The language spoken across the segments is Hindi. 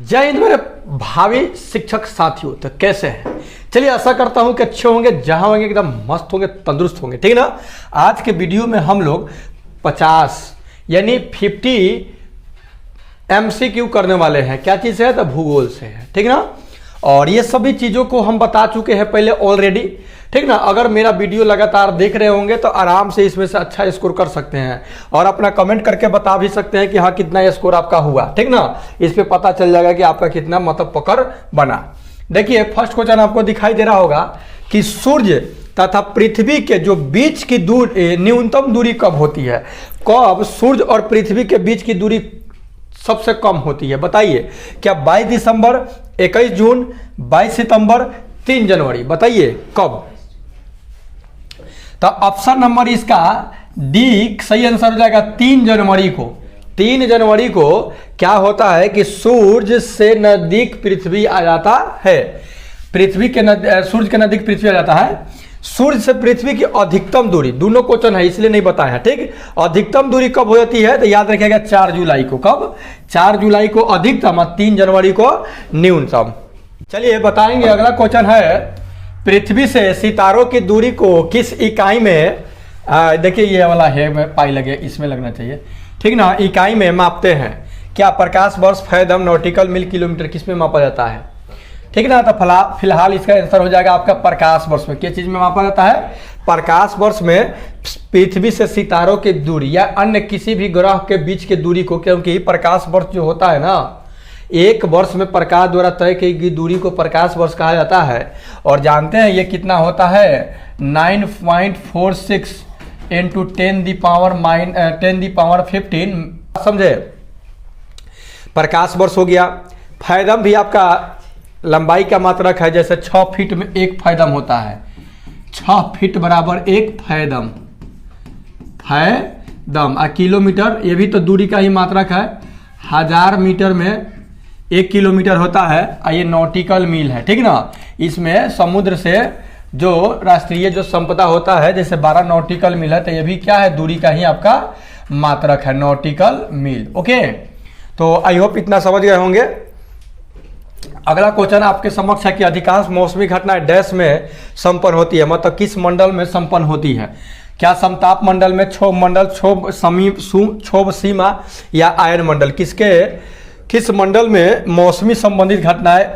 जय हिंद मेरे भावी शिक्षक साथियों। तो कैसे हैं? चलिए आशा करता हूं कि अच्छे होंगे, जहां होंगे एकदम मस्त होंगे, तंदुरुस्त होंगे, ठीक ना। आज के वीडियो में हम लोग 50 यानी 50 MCQ करने वाले हैं। क्या चीज़ है? तो भूगोल से है, ठीक ना। और ये सभी चीज़ों को हम बता चुके हैं पहले ऑलरेडी, ठीक ना। अगर मेरा वीडियो लगातार देख रहे होंगे तो आराम से इसमें से अच्छा स्कोर कर सकते हैं और अपना कमेंट करके बता भी सकते हैं कि हाँ कितना स्कोर आपका हुआ, ठीक ना। इस पे पता चल जाएगा कि आपका कितना मतलब पकड़ बना। देखिए फर्स्ट क्वेश्चन आपको दिखाई दे रहा होगा कि सूर्य तथा पृथ्वी के जो बीच की दूरी न्यूनतम दूरी कब होती है? कब सूर्य और पृथ्वी के बीच की दूरी सबसे कम होती है? बताइए। क्या 22 दिसंबर, 21 जून, 22 सितंबर, 3 जनवरी? बताइए कब। तो ऑप्शन नंबर इसका डी सही आंसर हो जाएगा 3 जनवरी को। 3 जनवरी को क्या होता है कि सूर्य से नजदीक पृथ्वी आ जाता है। सूर्य के नजदीक पृथ्वी आ जाता है। सूर्य से पृथ्वी की अधिकतम दूरी, दोनों क्वेश्चन है इसलिए नहीं बताया, ठीक। अधिकतम दूरी कब हो जाती है? तो याद रखिएगा 4 जुलाई को। कब? 4 जुलाई को अधिकतम और 3 जनवरी को न्यूनतम। चलिए बताएंगे। अगला क्वेश्चन है पृथ्वी से सितारों की दूरी को किस इकाई में, देखिए ये वाला है पाई लगे, इसमें लगना चाहिए, ठीक ना, इकाई में मापते हैं? क्या प्रकाश वर्ष, फैदम, नॉटिकल मील, किलोमीटर, किस में मापा जाता है? ठीक ना। तो फिलहाल इसका आंसर हो जाएगा आपका प्रकाश वर्ष में। किस चीज में मापा जाता है? प्रकाश वर्ष में पृथ्वी से सितारों की दूरी या अन्य किसी भी ग्रह के बीच की दूरी को, क्योंकि प्रकाश वर्ष जो होता है ना, एक वर्ष में प्रकाश द्वारा तय की गई दूरी को प्रकाश वर्ष कहा जाता है। और जानते हैं ये कितना होता है? 9.46 इंटू 10⁻15। समझे? प्रकाश वर्ष हो गया। फैदम भी आपका लंबाई का मात्रक है। जैसे 6 फीट में 1 फैदम होता है। 6 फीट बराबर 1 फैदम। और किलोमीटर ये भी तो दूरी का ही मात्रक है। 1000 मीटर में 1 किलोमीटर होता है। ये नॉटिकल मील है, ठीक ना। इसमें समुद्र से जो राष्ट्रीय जो संपदा होता है, जैसे 12 नॉटिकल मील है, तो ये भी क्या है? दूरी का ही आपका मात्रक है, नॉटिकल मील। ओके, तो आई होप इतना समझ गए होंगे। अगला क्वेश्चन आपके समक्ष है कि अधिकांश मौसमी घटनाएं डैश में संपन्न होती है, मतलब किस मंडल में संपन्न होती है? क्या समताप मंडल में, क्षोभ मंडल, क्षोभ सीमा या आयन मंडल? किस मंडल में मौसमी संबंधित घटनाएं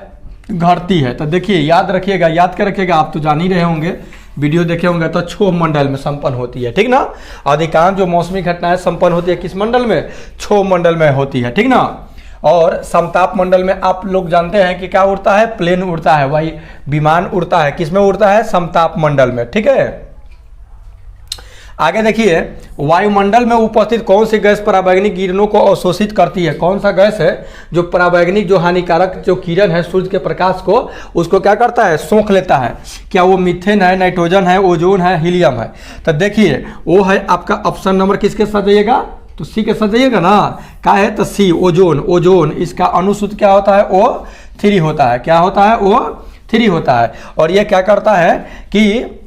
घटती है? तो देखिए याद रखिएगा, याद कर रखिएगा, आप तो जान ही रहे होंगे, वीडियो देखे होंगे। तो क्षोभ मंडल में संपन्न होती है, ठीक ना। अधिकांश जो मौसमी घटनाएं संपन्न होती है किस मंडल में? क्षोभ मंडल में होती है, ठीक ना। और समताप मंडल में आप लोग जानते हैं कि क्या उड़ता है? प्लेन उड़ता है, वही विमान उड़ता है। किसमें उड़ता है? समताप मंडल में, ठीक है। आगे देखिए, वायुमंडल में उपस्थित कौन सी गैस पराबैंगनी किरणों को अवशोषित करती है? कौन सा गैस है जो पराबैंगनी, जो हानिकारक जो किरण है सूर्य के प्रकाश को, उसको क्या करता है? सोख लेता है। क्या वो मीथेन है, नाइट्रोजन है, ओजोन है, हीलियम है? तो देखिए वो है आपका ऑप्शन नंबर किसके साथ जाइएगा? तो सी के साथ जाइएगा ना। क्या है? तो सी, ओजोन। ओजोन इसका अनुसूत्र क्या होता है? O3 होता है। क्या होता है? O3 होता है। और ये क्या करता है कि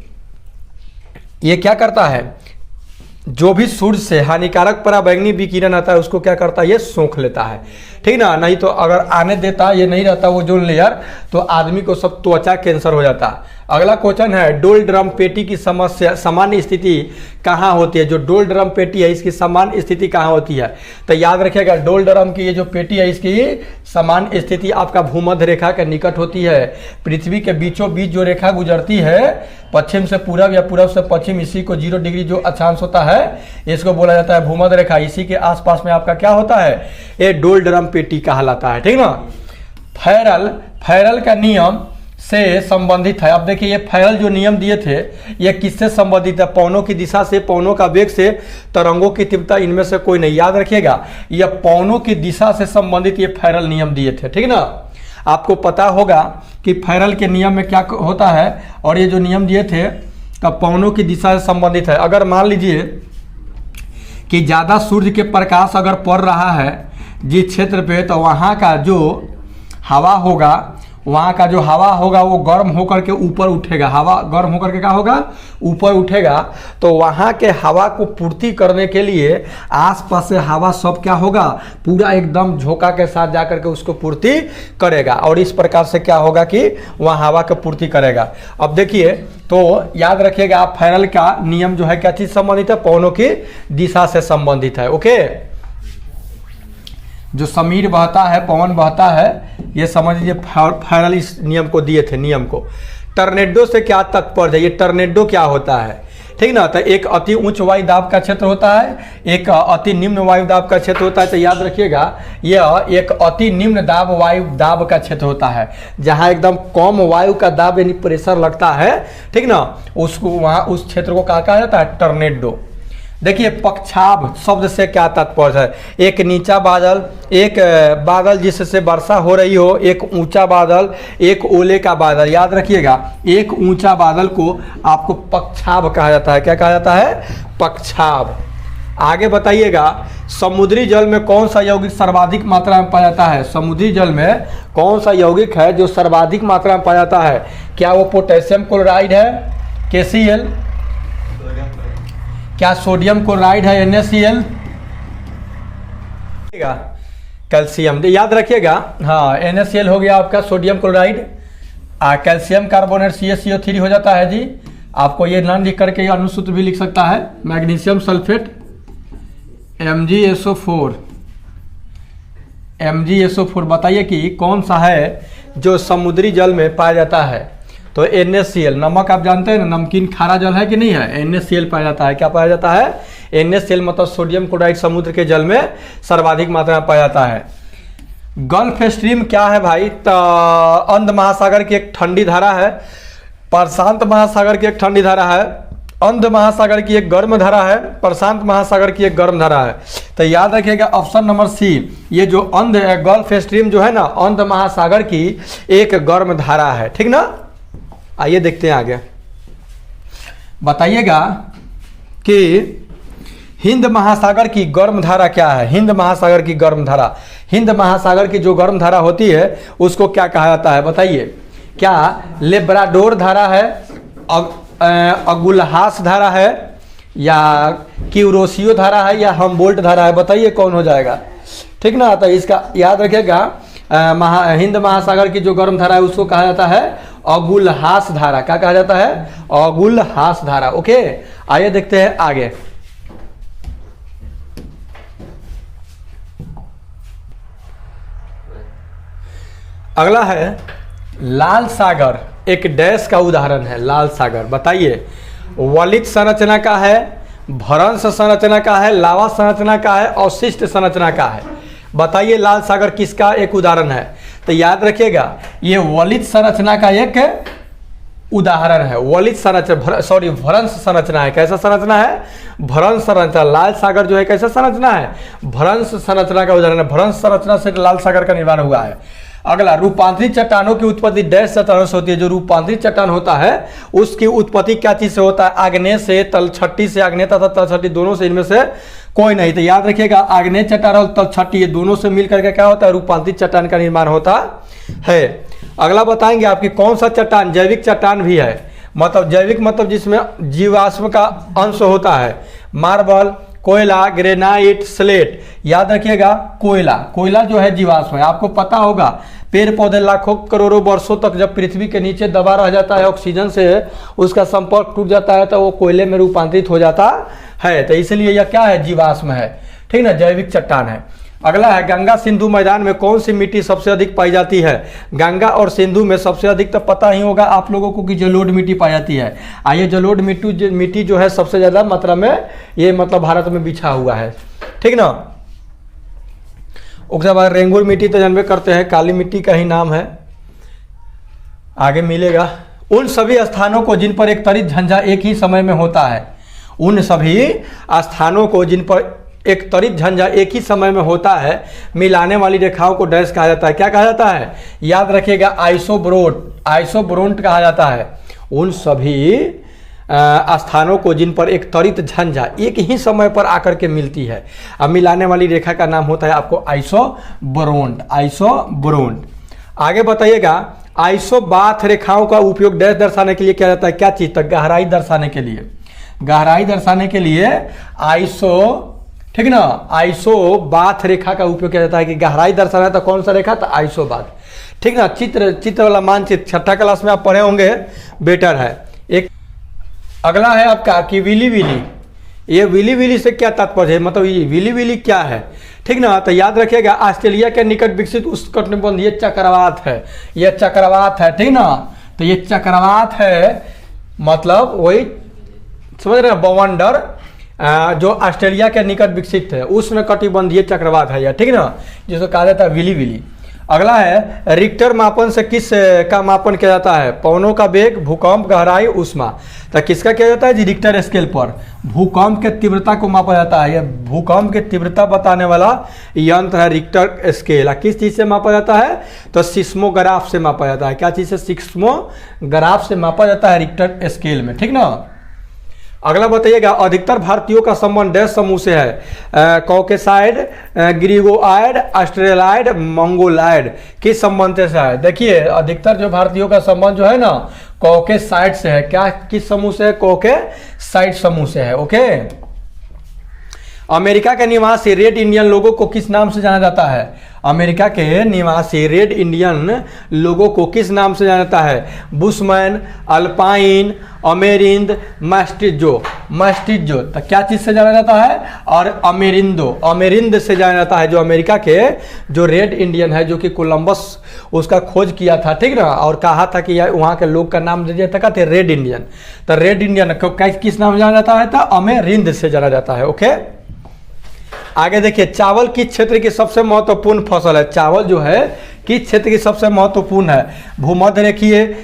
जो भी सूर्य से हानिकारक पराबैंगनी विकिरण आता है उसको क्या करता है? ये सोख लेता है, ठीक ना। नहीं तो अगर आने देता, ये नहीं रहता ओजोन लेयर, तो आदमी को सब त्वचा कैंसर हो जाता। अगला क्वेश्चन है डोल ड्रम पेटी की समस्या सामान्य स्थिति कहाँ होती है? जो डोल ड्रम पेटी है इसकी सामान्य स्थिति कहाँ होती है? तो याद रखिएगा डोल ड्रम की ये जो पेटी है इसकी सामान्य स्थिति आपका भूमध्य रेखा के निकट होती है। पृथ्वी के बीचों बीच जो रेखा गुजरती है, पश्चिम से पूरब या पूरब से पश्चिम, इसी को 0 डिग्री जो अक्षांश होता है इसको बोला जाता है भूमध्य रेखा। इसी के आसपास में आपका क्या होता है? ये डोल ड्रम पेटी कहलाता है, ठीक ना। फैरल का नियम से संबंधित है। अब देखिए ये फैरल जो नियम दिए थे ये किससे संबंधित है? पवनों की दिशा से, पवनों का वेग से, तरंगों की तीव्रता, इनमें से कोई नहीं। याद रखिएगा ये पवनों की दिशा से संबंधित ये फैरल नियम दिए थे, ठीक ना। आपको पता होगा कि फैरल के नियम में क्या होता है, और ये जो नियम दिए थे तब पवनों की दिशा से संबंधित है। अगर मान लीजिए कि ज़्यादा सूर्य के प्रकाश अगर पड़ रहा है जिस क्षेत्र पे, तो वहाँ का जो हवा होगा वहाँ का जो हवा होगा वो गर्म होकर के ऊपर उठेगा, हवा गर्म होकर के क्या होगा, ऊपर उठेगा। तो वहाँ के हवा को पूर्ति करने के लिए आसपास से हवा सब क्या होगा, पूरा एकदम झोंका के साथ जाकर के उसको पूर्ति करेगा, और इस प्रकार से क्या होगा कि वहाँ हवा की पूर्ति करेगा। अब देखिए, तो याद रखिएगा आप, फैरल का नियम जो है क्या चीज संबंधित है, पवनों की दिशा से संबंधित है। ओके, जो समीर बहता है, पवन बहता है, ये समझ लीजिए फैरल इस नियम को दिए थे, नियम को। टर्नेडो से क्या तात्पर्य है, ये टर्नेडो क्या होता है, ठीक ना। तो एक अति उच्च वायु दाब का क्षेत्र होता है, एक अति निम्न वायु दाब का क्षेत्र होता है। तो याद रखिएगा, यह एक अति निम्न दाब वायु दाब का क्षेत्र होता है, जहां एकदम कम वायु का दाब यानी प्रेशर लगता है, ठीक ना, उसको वहां उस क्षेत्र को क्या कहा जाता है, टर्नेडो। देखिए, पक्षाभ शब्द से क्या तात्पर्य है, एक नीचा बादल, एक बादल जिससे वर्षा हो रही हो, एक ऊंचा बादल, एक ओले का बादल। याद रखिएगा, एक ऊंचा बादल को आपको पक्षाभ कहा जाता है। क्या कहा जाता है, पक्षाभ। आगे बताइएगा, समुद्री जल में कौन सा यौगिक सर्वाधिक मात्रा में पाया जाता है, समुद्री जल में कौन सा यौगिक है जो सर्वाधिक मात्रा में पाया जाता है। क्या वो पोटेशियम क्लोराइड है, KCl, क्या सोडियम क्लोराइड है, NaCl, कैल्शियम। याद रखिएगा, हाँ, NaCl हो गया आपका sodium chloride, calcium carbonate CaCO3 हो जाता है जी। आपको ये नाम लिख करके अनुसूत्र भी लिख सकता है, मैग्नीशियम सल्फेट MgSO4। बताइए कि कौन सा है जो समुद्री जल में पाया जाता है। तो NaCl, नमक आप जानते हैं ना, नमकीन खारा जल है कि नहीं है, NaCl पाया जाता है। क्या पाया जाता है, NaCl, मतलब सोडियम क्लोराइड समुद्र के जल में सर्वाधिक मात्रा में पाया जाता है। गल्फ स्ट्रीम क्या है भाई, अंध महासागर की एक ठंडी धारा है, प्रशांत महासागर की एक ठंडी धारा है, अंध महासागर की एक गर्म धारा है, प्रशांत महासागर की एक गर्म धारा है। तो याद रखिएगा ऑप्शन नंबर सी, ये जो अंध गल्फ स्ट्रीम जो है ना, अंध महासागर की एक गर्म धारा है, ठीक ना। आइए देखते हैं आगे, बताइएगा कि हिंद महासागर की गर्म धारा क्या है। हिंद महासागर की गर्म धारा, हिंद महासागर की जो गर्म धारा होती है उसको क्या कहा जाता है, बताइए। क्या लेब्राडोर धारा है, अगुलहास धारा है, या क्यूरोसियो धारा है, या हम्बोल्ट धारा है, बताइए कौन हो जाएगा, ठीक ना। तो इसका याद रखिएगा, हिंद महासागर की जो गर्म धारा है उसको कहा जाता है अगुलहास धारा। क्या कहा जाता है, अगुलहास धारा। ओके, आइए देखते हैं आगे। अगला है लाल सागर, एक डैश का उदाहरण है लाल सागर। बताइए, वलित संरचना का है, भ्रंश संरचना का है, लावा संरचना का है, अवशिष्ट संरचना का है। बताइए लाल सागर किसका एक उदाहरण है। तो याद रखिएगा, ये वलित संरचना का एक उदाहरण है। वलित संरचना, सॉरी, भ्रंश संरचना है। कैसा संरचना है, भ्रंश संरचना। लाल सागर जो है कैसा संरचना है, भ्रंश संरचना का उदाहरण है। भ्रंश संरचना से लाल सागर का निर्माण हुआ है। अगला, रूपांतरित चट्टानों की उत्पत्ति डैश चट्टानों से होती है। जो रूपांतरित चट्टान होता है उसकी उत्पत्ति क्या चीज से होता है, आग्नेय से, तलछट्टी से। आग्नेय तथा तलछट्टी दोनों से, इनमें से कोई नहीं। तो याद रखिएगा, आग्नेय चट्टान और तलछट्टी ये दोनों से मिलकर के क्या होता है, रूपांतरित चट्टान का निर्माण होता है। अगला बताएंगे आपकी कौन सा चट्टान जैविक चट्टान भी है। मतलब जैविक मतलब जिसमें जीवाश्म का अंश होता है। मार्बल, कोयला, ग्रेनाइट, स्लेट। याद रखिएगा, कोयला, कोयला जो है जीवाश्म है। आपको पता होगा, पेड़ पौधे लाखों करोड़ों वर्षों तक जब पृथ्वी के नीचे दबा रह जाता है, ऑक्सीजन से उसका संपर्क टूट जाता है तो वो कोयले में रूपांतरित हो जाता है। तो इसलिए यह क्या है, जीवाश्म है, ठीक ना, जैविक चट्टान है। अगला है, गंगा सिंधु मैदान में कौन सी मिट्टी सबसे अधिक पाई जाती है। गंगा और सिंधु में सबसे अधिक तो पता ही होगा आप लोगों को कि जलोढ़ मिट्टी पाई जाती है। आइए, जलोढ़ मिट्टी जो है सबसे ज़्यादा मात्रा में ये मतलब भारत में बिछा हुआ है, ठीक ना। उसके बाद रेंगुर मिट्टी तो जानबे करते हैं, काली मिट्टी का ही नाम है, आगे मिलेगा। उन सभी स्थानों को जिन पर एक त्वरित झंझा एक ही समय में होता है, उन सभी स्थानों को जिन पर एक त्वरित झंझा एक ही समय में होता है, मिलाने वाली रेखाओं को डैश कहा जाता है। क्या कहा जाता है, याद रखिएगा, आइसोब्रोट, आइसोब्रोंट कहा जाता है। उन सभी स्थानों को जिन पर एक त्वरित झंझा एक ही समय पर आकर के मिलती है, अब मिलाने वाली रेखा का नाम होता है आपको आइसोब्रोंट, आइसोब्रोंट। आगे बताइएगा, आइसोबाथ रेखाओं का उपयोग डैश दर्शाने के लिए किया जाता है, क्या चीज? तक गहराई दर्शाने के लिए, गहराई दर्शाने के लिए ठीक ना, आइसोबाथ रेखा का उपयोग किया जाता है कि गहराई दर्शाना है तो कौन सा रेखा? तो आइसोबाथ। ठीक ना, चित्र वाला मानचित्र छठा क्लास में आप पढ़े होंगे, बेटर है। एक अगला है आपका कि विली विली। ये विली विली से क्या तात्पर्य है, मतलब ये विली विली क्या है? ठीक ना, तो याद रखिएगा ऑस्ट्रेलिया के निकट विकसित उष्णकटिबंध ये चक्रवात है, ये चक्रवात है। ठीक ना, तो ये चक्रवात है, मतलब वही समझ रहे हैं, बवंडर जो ऑस्ट्रेलिया के निकट विकसित है उष्णकटिबंधीय चक्रवात है यह। ठीक ना, जिसको कहा जाता है विली विली। अगला है रिक्टर मापन से किस का मापन किया जाता है? पवनों का वेग, भूकंप, गहराई, ऊष्मा। तो किसका किया जाता है जी? रिक्टर स्केल पर भूकंप के तीव्रता को मापा जाता है। यह भूकंप की तीव्रता बताने वाला यंत्र है रिक्टर स्केल। किस चीज से मापा जाता है? तो सिस्मोग्राफ से मापा जाता है। क्या चीज से? सिस्मोग्राफ से मापा जाता है रिक्टर स्केल में। ठीक ना, अगला बताइएगा अधिकतर भारतीयों का संबंध डैश समूह से है? कॉकेसाइड, ग्रीगोआइड, ऑस्ट्रेलाइड, मंगोलाइड। किस संबंध से है? देखिए अधिकतर जो भारतीयों का संबंध जो है ना कॉकेसाइड से है। क्या किस समूह से है? कॉकेसाइड समूह से है। ओके। अमेरिका के निवासी रेड इंडियन लोगों को किस नाम से जाना जाता है? अमेरिका के निवासी रेड इंडियन लोगों को किस नाम से जाना जाता है? Bushman, Alpine, Amerind, Mestizo. तो क्या चीज से जाना जाता है? और अमेरिंद से जाना जाता है, जो अमेरिका के जो रेड इंडियन है, जो कि कोलंबस उसका खोज किया था। ठीक ना, और कहा था कि वहाँ के लोग का नाम दे दिया था, कहते रेड इंडियन। तो रेड इंडियन किस नाम से जाना जाता है? तो अमेरिंद से जाना जाता है। ओके। आगे देखिए चावल किस क्षेत्र की सबसे महत्वपूर्ण फसल है? चावल जो है किस क्षेत्र की सबसे महत्वपूर्ण है? भूमध्य रेखीय,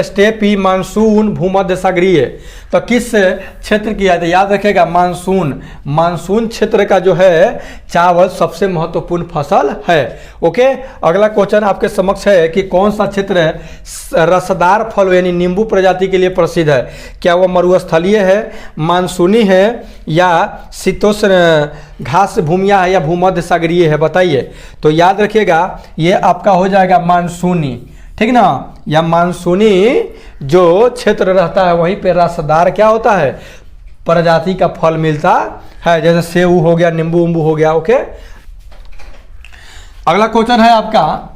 स्टेपी, मानसून, भूमध्य सागरीय। तो किस क्षेत्र की है? याद रखिएगा मानसून क्षेत्र का जो है चावल सबसे महत्वपूर्ण फसल है। ओके। अगला क्वेश्चन आपके समक्ष है कि कौन सा क्षेत्र रसदार फल यानी नींबू प्रजाति के लिए प्रसिद्ध है? क्या वह मरुस्थलीय है, मानसूनी है, या शीतोष्ण घास भूमिया है, या भूमध्य सागरीय है? बताइए। तो याद रखिएगा ये आपका हो जाएगा मानसूनी। ठीक ना, या मानसूनी जो क्षेत्र रहता है वहीं पे रसदार क्या होता है? प्रजाति का फल मिलता है, जैसे सेव हो गया, नींबू उम्बू हो गया। ओके। अगला क्वेश्चन है आपका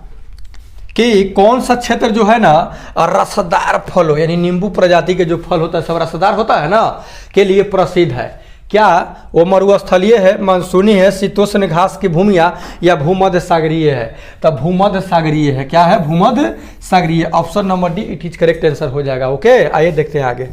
कि कौन सा क्षेत्र जो है ना रसदार फल हो यानी नींबू प्रजाति के जो फल होता है सब रसदार होता है ना के लिए प्रसिद्ध है? क्या वो मरुस्थलीय है, मानसूनी है, शीतोष्ण घास की भूमिया, या भूमध्य सागरीय है? तब भूमध्य सागरीय है। क्या है? भूमध्य सागरीय। Option number D it is correct answer हो जाएगा। ओके। आइए देखते हैं आगे।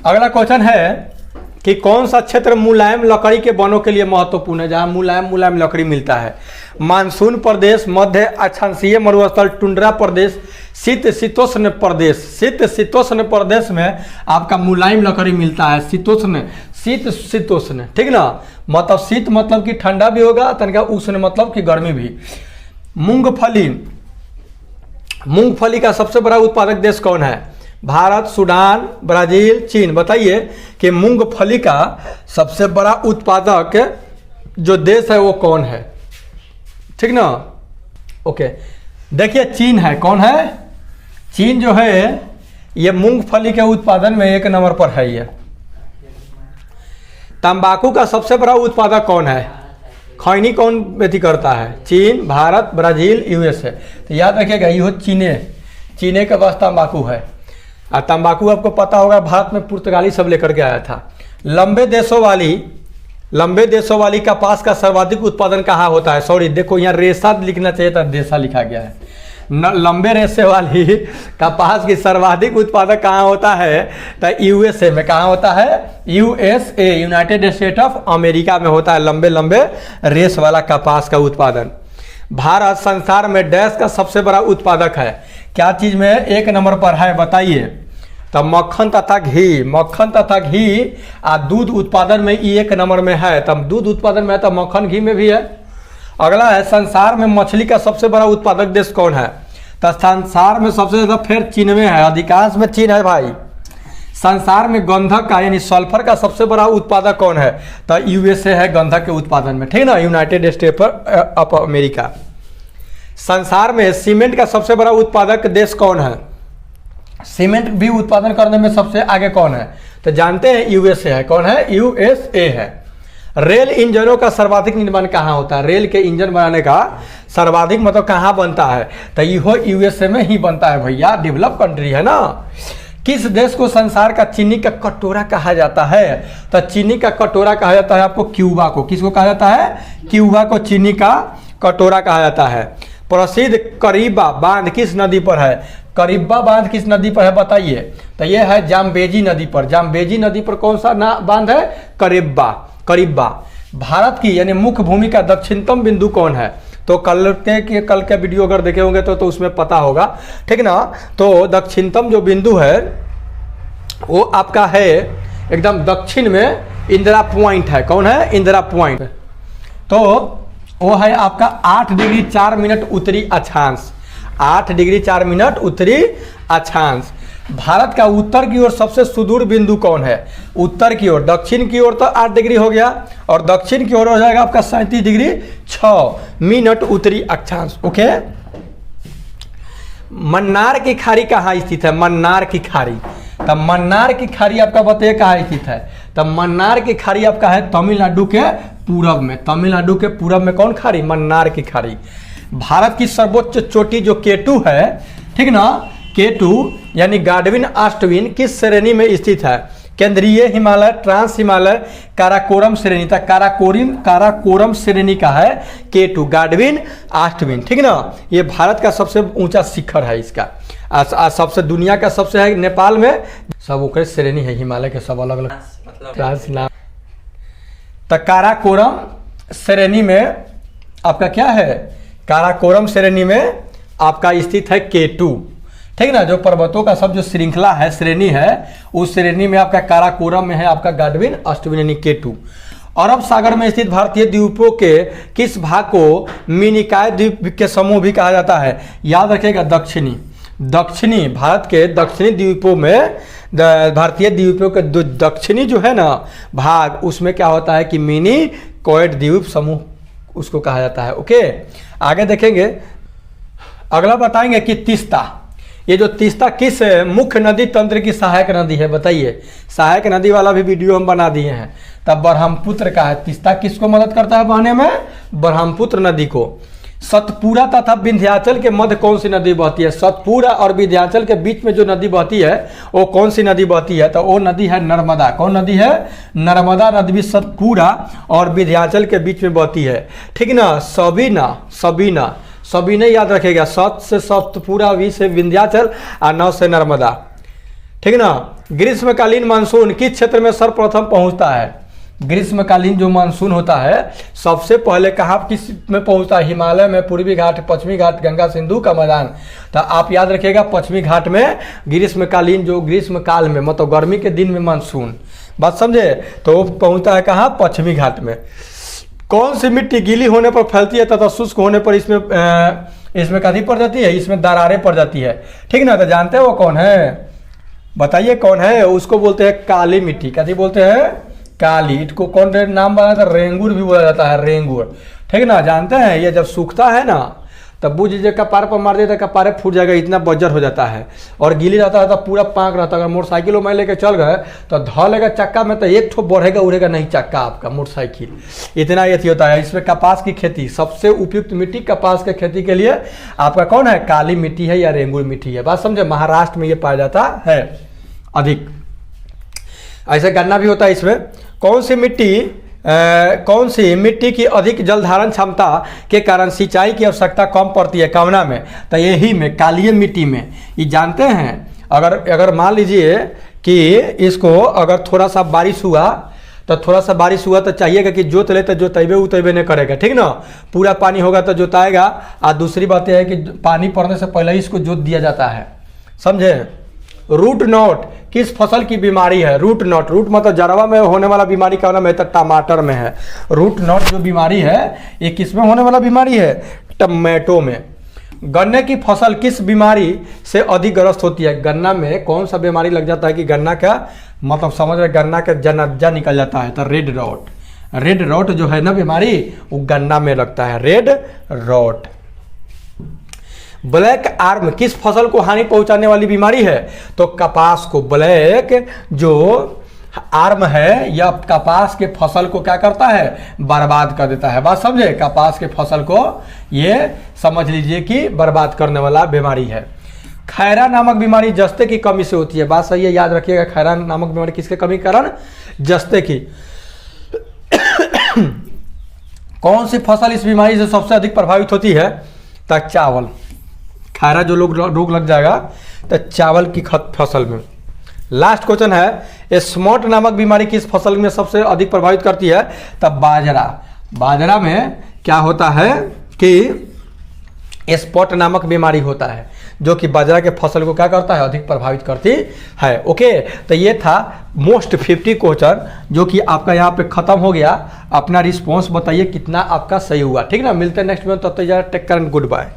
अगला क्वेश्चन है कि कौन सा क्षेत्र मुलायम लकड़ी के वनों के लिए महत्वपूर्ण है, जहां मुलायम लकड़ी मिलता है? मानसून प्रदेश, मध्य अक्षांशीय मरुस्थल, टुंड्रा प्रदेश, शीतोष्ण प्रदेश में आपका मुलायम लकड़ी मिलता है। शीतोष्ण। ठीक ना, मतलब शीत मतलब कि ठंडा भी होगा, तनिका उष्ण मतलब कि गर्मी भी। मूंगफली का सबसे बड़ा उत्पादक देश कौन है? भारत, सूडान, ब्राजील, चीन। बताइए कि मूंगफली का सबसे बड़ा उत्पादक जो देश है वो कौन है? ठीक ना। ओके। देखिए चीन है। कौन है? चीन जो है ये मूंगफली के उत्पादन में 1 नंबर पर है। ये तंबाकू का सबसे बड़ा उत्पादक कौन है? खैनी कौन खेती करता है? चीन, भारत, ब्राजील, यूएसए। तो याद रखिएगा ये चीने के पास तंबाकू है। और तंबाकू आपको पता होगा भारत में पुर्तगाली सब लेकर के आया था। लंबे देशों वाली कपास का सर्वाधिक उत्पादन कहाँ होता है? सॉरी देखो यहाँ रेशा लिखना चाहिए था, देशा लिखा गया है। लंबे रेशे वाली कपास की सर्वाधिक उत्पादक कहाँ होता है? तो यूएसए में। कहाँ होता है? USA, United state of America में होता है लंबे रेस वाला कपास का उत्पादन। भारत संसार में डैश का सबसे बड़ा उत्पादक है? क्या चीज में 1 नंबर पर है? बताइए। तब मक्खन तथा घी दूध उत्पादन में 1 नंबर में है। तब दूध उत्पादन में है तब मक्खन घी में भी है। अगला है संसार में मछली का सबसे बड़ा उत्पादक देश कौन है? तो संसार में सबसे ज्यादा फिर चीन में है, अधिकांश में चीन है भाई। संसार में गंधक का यानी सल्फर का सबसे बड़ा उत्पादक कौन है? तो यूएसए है गंधक के उत्पादन में। ठीक ना, यूनाइटेड स्टेट ऑफ अमेरिका। संसार में सीमेंट का सबसे बड़ा उत्पादक देश कौन है? सीमेंट भी उत्पादन करने में सबसे आगे कौन है? तो जानते हैं यूएसए है। कौन है? यूएसए है। रेल इंजनों का सर्वाधिक निर्माण कहाँ होता है? रेल के इंजन बनाने का सर्वाधिक मतलब कहाँ बनता है? तो यह यूएसए में ही बनता है भैया, डेवलप कंट्री है ना। किस देश को संसार का चीनी का कटोरा कहा जाता है? तो चीनी का कटोरा कहा जाता है आपको क्यूबा को। किसको कहा जाता है? क्यूबा को चीनी का कटोरा कहा जाता है। प्रसिद्ध करीबा बांध किस नदी पर है? करीबा बांध किस नदी पर है बताइए? तो यह है जाम्बेजी नदी पर। जाम्बेजी नदी पर कौन सा बांध है? करीबा। करीबा। भारत की यानी मुख्य भूमि का दक्षिणतम बिंदु कौन है? तो कल के वीडियो अगर देखे होंगे तो उसमें पता होगा, ठीक ना। तो दक्षिणतम जो बिंदु है वो आपका है एकदम दक्षिण में इंदिरा पॉइंट है। कौन है? इंदिरा पॉइंट। तो वो है आपका 8 डिग्री 4 मिनट उत्तरी अक्षांश। 8 डिग्री 4 मिनट उत्तरी अक्षांश। भारत का उत्तर की ओर सबसे सुदूर बिंदु कौन है? उत्तर की ओर। दक्षिण की ओर तो 8 डिग्री हो गया और दक्षिण की ओर हो जाएगा आपका 37 डिग्री 6 मिनट उत्तरी अक्षांश। ओके। मन्नार की खाड़ी कहाँ स्थित है? मन्नार की खाड़ी। तो मन्नार की खाड़ी आपका बताइए कहाँ स्थित है? तो मन्नार की खाड़ी आपका है तमिलनाडु के पूरब में। तमिलनाडु के पूरब में कौन खाड़ी? मन्नार की खाड़ी। भारत की सर्वोच्च चोटी जो केटू है, ठीक ना, केटू यानी गाडविन ऑस्टविन किस श्रेणी में स्थित है? केंद्रीय हिमालय, ट्रांस हिमालय, काराकोरम श्रेणी। तक काराकोरम श्रेणी का है केटू, गाडविन ऑस्टविन, ठीक ना। ये भारत का सबसे ऊंचा शिखर है इसका। सबसे दुनिया का सबसे है नेपाल में। सब ओकर श्रेणी है, हिमालय के सब अलग अलग ट्रांस नाम। तो काराकोरम श्रेणी में आपका क्या है? काराकोरम श्रेणी में आपका स्थित है केटू, ठीक ना। जो पर्वतों का सब जो श्रृंखला है, श्रेणी है, उस श्रेणी में आपका काराकोरम में है आपका गाडविन ऑस्टविन यानी केटू। अरब सागर में स्थित भारतीय द्वीपों के किस भाग को मिनिकाय द्वीप के समूह भी कहा जाता है? याद रखिएगा दक्षिणी। दक्षिणी भारत के दक्षिणी द्वीपों में, भारतीय द्वीपों के दक्षिणी जो है ना भाग, उसमें क्या होता है कि मिनी कोएड द्वीप समूह उसको कहा जाता है। ओके, आगे देखेंगे। अगला बताएंगे कि तीस्ता। ये जो तीस्ता किस मुख्य नदी तंत्र की सहायक नदी है बताइए? सहायक नदी वाला भी वीडियो हम बना दिए हैं। तब ब्रह्मपुत्र का है। तीस्ता किसको मदद करता है बहने में? ब्रह्मपुत्र नदी को। सतपुरा तथा विंध्याचल के मध्य कौन सी नदी बहती है? सतपुरा और विंध्याचल के बीच में जो नदी बहती है वो कौन सी नदी बहती है? तो वो नदी है नर्मदा। कौन नदी है? नर्मदा नदी भी सतपुरा और विंध्याचल के बीच में बहती है, ठीक ना। सबीना सबीना याद रखेगा। सत से सतपुरा, वी से विंध्याचल और 9 से नर्मदा, ठीक ना। ग्रीष्मकालीन मानसून किस क्षेत्र में सर्वप्रथम पहुंचता है? ग्रीष्मकालीन जो मानसून होता है सबसे पहले कहाँ किस में पहुंचता है? हिमालय में, पूर्वी घाट, पश्चिमी घाट, गंगा सिंधु का मैदान। तो आप याद रखिएगा पश्चिमी घाट में ग्रीष्मकालीन, जो ग्रीष्मकाल में मतलब गर्मी के दिन में मानसून, बात समझे? तो वो पहुंचता है कहाँ? पश्चिमी घाट में। कौन सी मिट्टी गीली होने पर फैलती है तथा शुष्क होने पर इसमें कथी पड़ जाती है? इसमें दरारें पड़ जाती है, ठीक ना। तो जानते हैं वो कौन है? बताइए कौन है? उसको बोलते हैं काली मिट्टी। कथी बोलते हैं? काली। इसको कौन नाम बना था? रेंगुर भी बोला जाता है, रेंगुर, ठीक ना। जानते हैं ये जब सूखता है ना तब बुझ लीजिए कपार पर मार देता है, कपारे फूट जाएगा, इतना बज्जर हो जाता है। और गीली रहता है तो पूरा पाक रहता है। अगर मोटरसाइकिल में लेके चल गए तो ध लेगा चक्का में, तो एक ठो बढ़ेगा उड़ेगा नहीं चक्का आपका मोटरसाइकिल, इतना ये होता है। इसमें कपास की खेती, सबसे उपयुक्त मिट्टी कपास की खेती के लिए आपका कौन है? काली मिट्टी है या रेंगुर मिट्टी है। बात समझे? महाराष्ट्र में ये पाया जाता है अधिक। ऐसे गन्ना भी होता है इसमें। कौन सी मिट्टी की अधिक जल धारण क्षमता के कारण सिंचाई की आवश्यकता कम पड़ती है? कवना में? तो यही में, काली मिट्टी में। ये जानते हैं अगर मान लीजिए कि इसको अगर थोड़ा सा बारिश हुआ तो चाहिएगा कि जोत ले, तो जोतेबे उतेबे नहीं करेगा, ठीक ना। पूरा पानी होगा तो जोताएगा। और दूसरी बात यह है कि पानी पड़ने से पहले ही इसको जोत दिया जाता है, समझे। रूट नॉट किस फसल की बीमारी है? रूट नॉट, रूट मतलब जड़वा में होने वाला बीमारी का नाम है, तो टमाटर में है। रूट नॉट जो बीमारी है ये किस में होने वाला बीमारी है? टमाटो में। गन्ने की फसल किस बीमारी से अधिक ग्रस्त होती है? गन्ना में कौन सा बीमारी लग जाता है कि गन्ना का मतलब समझ रहे, गन्ना का जनज्जा निकल जाता है? तो रेड रॉट। रेड रॉट जो है ना बीमारी, वो गन्ना में लगता है, रेड रॉट। ब्लैक आर्म किस फसल को हानि पहुंचाने वाली बीमारी है? तो कपास को ब्लैक जो आर्म है या कपास के फसल को क्या करता है? बर्बाद कर देता है। बात समझे? कपास के फसल को ये समझ लीजिए कि बर्बाद करने वाला बीमारी है। खैरा नामक बीमारी जस्ते की कमी से होती है। बात सही है, याद रखिएगा। खैरा नामक बीमारी किसके कमी के कारण? जस्ते की। कौन सी फसल इस बीमारी से सबसे अधिक प्रभावित होती है? तो चावल। खैरा जो रोग लग जाएगा तो चावल की फसल में। लास्ट क्वेश्चन है, स्मॉट नामक बीमारी किस फसल में सबसे अधिक प्रभावित करती है? तब बाजरा। बाजरा में क्या होता है कि स्पॉट नामक बीमारी होता है जो कि बाजरा के फसल को क्या करता है? अधिक प्रभावित करती है। ओके, तो ये था मोस्ट 50 क्वेश्चन जो कि आपका यहाँ पे खत्म हो गया। अपना रिस्पॉन्स बताइए कितना आपका सही हुआ। ठीक ना, मिलते हैं नेक्स्ट में, तब तक take care and good bye.